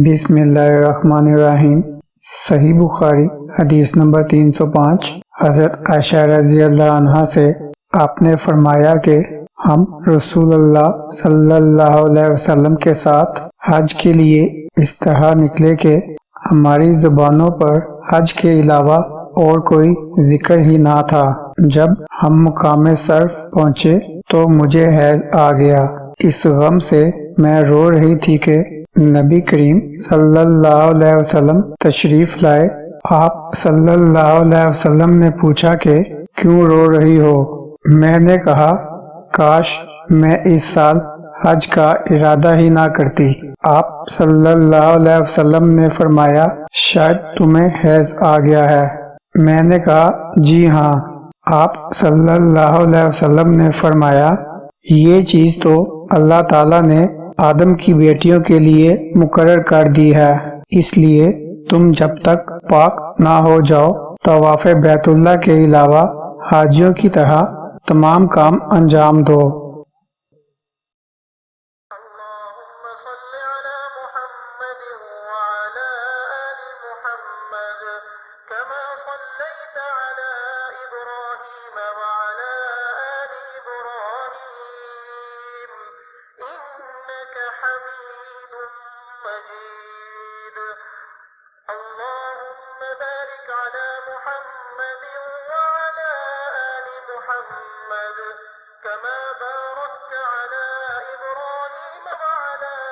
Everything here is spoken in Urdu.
بسم اللہ الرحمن الرحیم۔ صحیح بخاری حدیث نمبر 305۔ حضرت عائشہ رضی اللہ عنہا سے آپ نے فرمایا کہ ہم رسول اللہ صلی اللہ علیہ وسلم کے ساتھ حج کے لیے اس طرح نکلے کہ ہماری زبانوں پر حج کے علاوہ اور کوئی ذکر ہی نہ تھا۔ جب ہم مقام صرف پہنچے تو مجھے حیض آ گیا۔ اس غم سے میں رو رہی تھی کہ نبی کریم صلی اللہ علیہ وسلم تشریف لائے۔ آپ صلی اللہ علیہ وسلم نے پوچھا کہ کیوں رو رہی ہو؟ میں نے کہا کاش میں اس سال حج کا ارادہ ہی نہ کرتی۔ آپ صلی اللہ علیہ وسلم نے فرمایا شاید تمہیں حیض آ گیا ہے۔ میں نے کہا جی ہاں۔ آپ صلی اللہ علیہ وسلم نے فرمایا یہ چیز تو اللہ تعالیٰ نے آدم کی بیٹیوں کے لیے مقرر کر دی ہے، اس لیے تم جب تک پاک نہ ہو جاؤ طواف بیت اللہ کے علاوہ حاجیوں کی طرح تمام کام انجام دو۔ اللهم صل على محمد وعلى آل محمد كما صليت على إبراهيم وعلى آل إبراهيم إنك حميد مجيد اللهم بارك على محمد وعلى آل محمد كما باركت على إبراهيم وعلى